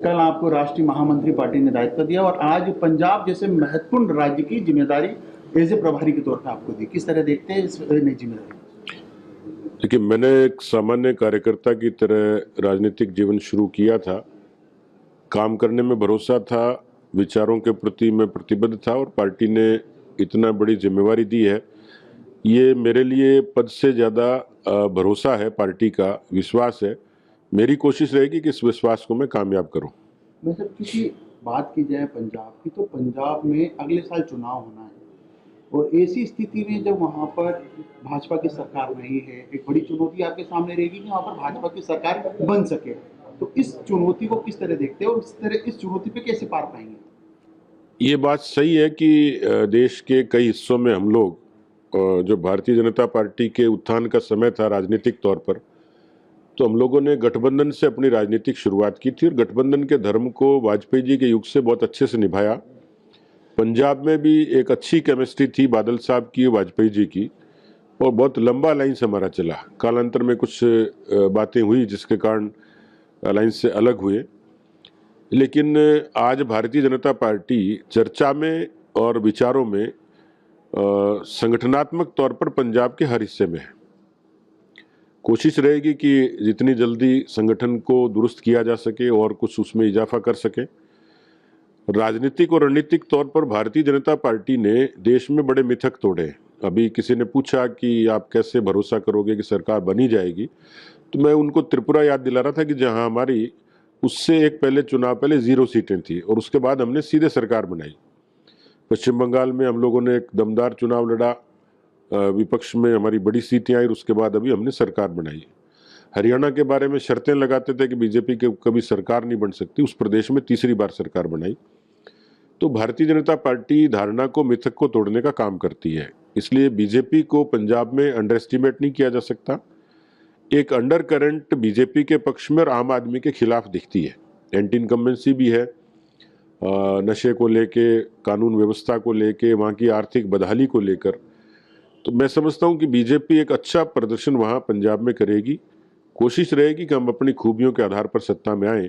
कल आपको राष्ट्रीय महामंत्री पार्टी ने दायित्व दिया और आज पंजाब जैसे महत्वपूर्ण राज्य की जिम्मेदारी एज ए प्रभारी के तौर पर आपको दी। किस तरह देखते हैं इस नई जिम्मेदारी? देखिए, मैंने एक सामान्य कार्यकर्ता की तरह राजनीतिक जीवन शुरू किया था। काम करने में भरोसा था, विचारों के प्रति मैं प्रतिबद्ध था और पार्टी ने इतना बड़ी जिम्मेवारी दी है। ये मेरे लिए पद से ज़्यादा भरोसा है, पार्टी का विश्वास है। मेरी कोशिश रहेगी कि इस विश्वास को मैं कामयाब करूं। मैं सर किसी बात की जाए पंजाब की, तो पंजाब में अगले साल चुनाव होना है और ऐसी स्थिति में जब वहाँ पर भाजपा की सरकार नहीं है, एक बड़ी चुनौती आपके सामने रहेगी कि वहाँ पर भाजपा की सरकार बन सके। तो इस चुनौती को किस तरह देखते हैं और इस चुनौती पे कैसे पार पाएंगे? ये बात सही है कि देश के कई हिस्सों में हम लोग जो भारतीय जनता पार्टी के उत्थान का समय था राजनीतिक तौर पर, तो हम लोगों ने गठबंधन से अपनी राजनीतिक शुरुआत की थी और गठबंधन के धर्म को वाजपेयी जी के युग से बहुत अच्छे से निभाया। पंजाब में भी एक अच्छी केमिस्ट्री थी बादल साहब की, वाजपेयी जी की, और बहुत लंबा अलायंस हमारा चला। कालांतर में कुछ बातें हुई जिसके कारण अलायंस से अलग हुए, लेकिन आज भारतीय जनता पार्टी चर्चा में और विचारों में संगठनात्मक तौर पर पंजाब के हर हिस्से में है। कोशिश रहेगी कि जितनी जल्दी संगठन को दुरुस्त किया जा सके और कुछ उसमें इजाफा कर सके। राजनीतिक और रणनीतिक तौर पर भारतीय जनता पार्टी ने देश में बड़े मिथक तोड़े। अभी किसी ने पूछा कि आप कैसे भरोसा करोगे कि सरकार बनी जाएगी, तो मैं उनको त्रिपुरा याद दिला रहा था कि जहां हमारी उससे एक चुनाव पहले 0 सीटें थी और उसके बाद हमने सीधे सरकार बनाई। पश्चिम बंगाल में हम लोगों ने एक दमदार चुनाव लड़ा, विपक्ष में हमारी बड़ी सीटें आई और उसके बाद अभी हमने सरकार बनाई। हरियाणा के बारे में शर्तें लगाते थे कि बीजेपी के कभी सरकार नहीं बन सकती, उस प्रदेश में तीसरी बार सरकार बनाई। तो भारतीय जनता पार्टी धारणा को, मिथक को तोड़ने का काम करती है, इसलिए बीजेपी को पंजाब में अंडर एस्टिमेट नहीं किया जा सकता। एक अंडर करंट बीजेपी के पक्ष में और आम आदमी के खिलाफ दिखती है। एंटी इनकम्बेंसी भी है, नशे को लेके, कानून व्यवस्था को लेके, वहाँ की आर्थिक बदहाली को लेकर। तो मैं समझता हूँ कि बीजेपी एक अच्छा प्रदर्शन वहाँ पंजाब में करेगी। कोशिश रहेगी कि हम अपनी खूबियों के आधार पर सत्ता में आए।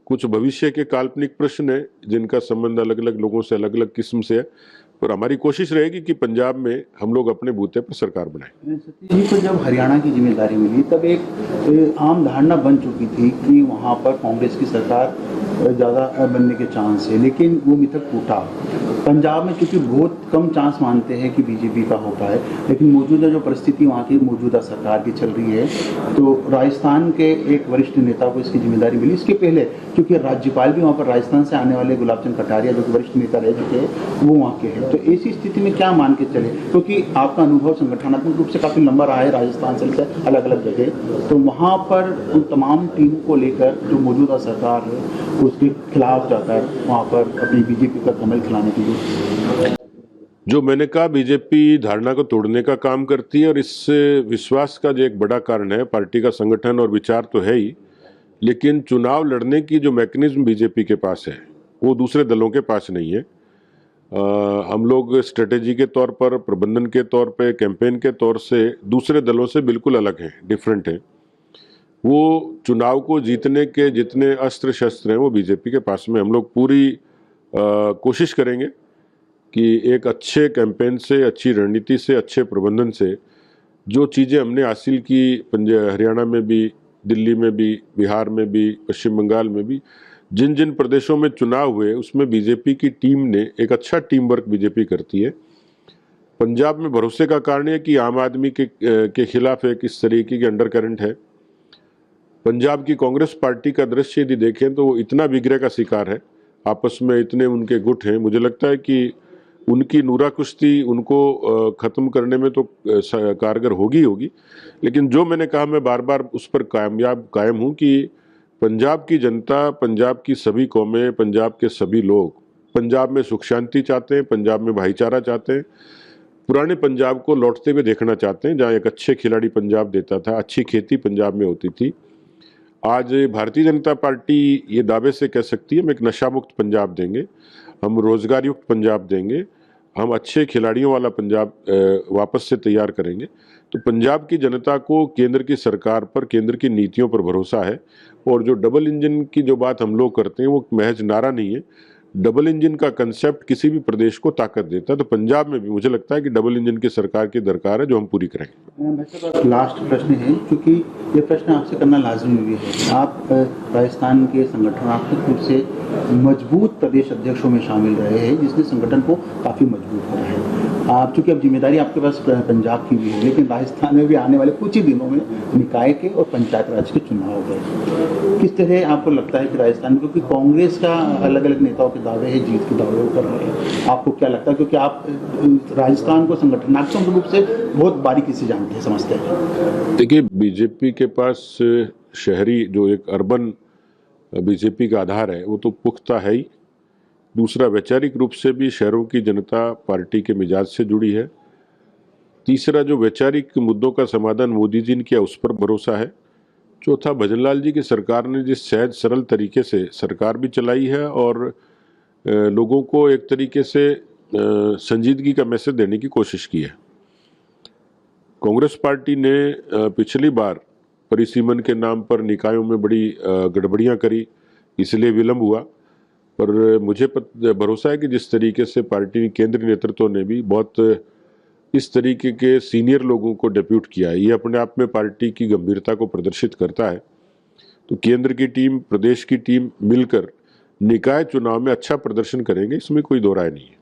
कुछ भविष्य के काल्पनिक प्रश्न है जिनका संबंध अलग अलग लोगों से, अलग अलग किस्म से है, पर हमारी कोशिश रहेगी कि पंजाब में हम लोग अपने बूते पर सरकार बनाएं। सतीश जी को जब हरियाणा की जिम्मेदारी मिली तब एक आम धारणा बन चुकी थी कि वहाँ पर कांग्रेस की सरकार ज़्यादा बनने के चांस है, लेकिन वो मिथक टूटा। पंजाब में क्योंकि बहुत कम चांस मानते हैं कि बीजेपी का हो पाए, लेकिन मौजूदा जो परिस्थिति वहाँ की मौजूदा सरकार की चल रही है, तो राजस्थान के एक वरिष्ठ नेता को इसकी जिम्मेदारी मिली। इसके पहले क्योंकि राज्यपाल भी वहाँ पर राजस्थान से आने वाले गुलाब चंद कटारिया जो कि वरिष्ठ नेता रह चुके हैं, वो वहाँ के हैं। तो ऐसी स्थिति में क्या मान के चले, क्योंकि आपका अनुभव संगठनात्मक रूप से काफ़ी लंबा रहा है राजस्थान से अलग अलग जगह, तो वहाँ पर उन तमाम टीम को लेकर जो मौजूदा सरकार है उसके खिलाफ जाकर वहाँ पर अपनी बीजेपी का कमल खिलाने के लिए। जो मैंने कहा, बीजेपी धारणा को तोड़ने का काम करती है और इस विश्वास का जो एक बड़ा कारण है, पार्टी का संगठन और विचार तो है ही, लेकिन चुनाव लड़ने की जो मैकेनिज्म बीजेपी के पास है वो दूसरे दलों के पास नहीं है। हम लोग स्ट्रेटेजी के तौर पर, प्रबंधन के तौर पे, कैंपेन के तौर से दूसरे दलों से बिल्कुल अलग हैं, डिफरेंट हैं। वो चुनाव को जीतने के जितने अस्त्र शस्त्र हैं वो बीजेपी के पास में। हम लोग पूरी कोशिश करेंगे कि एक अच्छे कैंपेन से, अच्छी रणनीति से, अच्छे प्रबंधन से जो चीज़ें हमने हासिल की हरियाणा में भी, दिल्ली में भी, बिहार में भी, पश्चिम बंगाल में भी, जिन जिन प्रदेशों में चुनाव हुए उसमें बीजेपी की टीम ने एक अच्छा टीम वर्क बीजेपी करती है। पंजाब में भरोसे का कारण है कि आम आदमी के खिलाफ एक इस तरीके की अंडर करंट है। पंजाब की कांग्रेस पार्टी का दृश्य यदि देखें तो वो इतना विग्रह का शिकार है, आपस में इतने उनके गुट हैं, मुझे लगता है कि उनकी नूरा कुश्ती उनको ख़त्म करने में तो कारगर होगी। लेकिन जो मैंने कहा, मैं बार बार उस पर कायम हूँ कि पंजाब की जनता, पंजाब की सभी कौमें, पंजाब के सभी लोग पंजाब में सुख शांति चाहते हैं, पंजाब में भाईचारा चाहते हैं, पुराने पंजाब को लौटते हुए देखना चाहते हैं, जहाँ एक अच्छे खिलाड़ी पंजाब देता था, अच्छी खेती पंजाब में होती थी। आज भारतीय जनता पार्टी ये दावे से कह सकती है हम एक नशा मुक्त पंजाब देंगे, हम रोजगार युक्त पंजाब देंगे, हम अच्छे खिलाड़ियों वाला पंजाब वापस से तैयार करेंगे। तो पंजाब की जनता को केंद्र की सरकार पर, केंद्र की नीतियों पर भरोसा है। और जो डबल इंजन की जो बात हम लोग करते हैं वो महज नारा नहीं है, डबल इंजन का कंसेप्ट किसी भी प्रदेश को ताकत देता है। तो पंजाब में भी मुझे लगता है कि डबल इंजन की सरकार की दरकार है, जो हम पूरी करेंगे। लास्ट प्रश्न है, क्योंकि ये प्रश्न आपसे करना लाजमी भी है। आप राजस्थान के संगठनात्मक रूप से मजबूत प्रदेश अध्यक्षों में शामिल रहे हैं, जिसने संगठन को काफ़ी मजबूत करा है। आप चूंकि अब जिम्मेदारी आपके पास पंजाब की भी है, लेकिन राजस्थान में भी आने वाले कुछ ही दिनों में निकाय के और पंचायत राज के चुनाव हो गए। किस तरह आपको लगता है कि राजस्थान में, क्योंकि कांग्रेस का अलग अलग नेताओं के दावे हैं, जीत के दावे वो कर रहे हैं, आपको क्या लगता है, क्योंकि आप राजस्थान को संगठनात्मक रूप से बहुत बारीकी से जानते हैं, समझते हैं? देखिए, बीजेपी के पास शहरी जो एक अर्बन बीजेपी का आधार है वो तो पुख्ता है ही। दूसरा, वैचारिक रूप से भी शहरों की जनता पार्टी के मिजाज से जुड़ी है। तीसरा, जो वैचारिक मुद्दों का समाधान मोदी जी ने किया उस पर भरोसा है। चौथा, भजनलाल जी की सरकार ने जिस सहज सरल तरीके से सरकार भी चलाई है और लोगों को एक तरीके से संजीदगी का मैसेज देने की कोशिश की है। कांग्रेस पार्टी ने पिछली बार परिसीमन के नाम पर निकायों में बड़ी गड़बड़ियां करी, इसलिए विलंब हुआ। पर मुझे भरोसा है कि जिस तरीके से पार्टी केंद्रीय नेतृत्व ने भी बहुत इस तरीके के सीनियर लोगों को डेप्यूट किया है, ये अपने आप में पार्टी की गंभीरता को प्रदर्शित करता है। तो केंद्र की टीम, प्रदेश की टीम मिलकर निकाय चुनाव में अच्छा प्रदर्शन करेंगे, इसमें कोई दो राय नहीं है।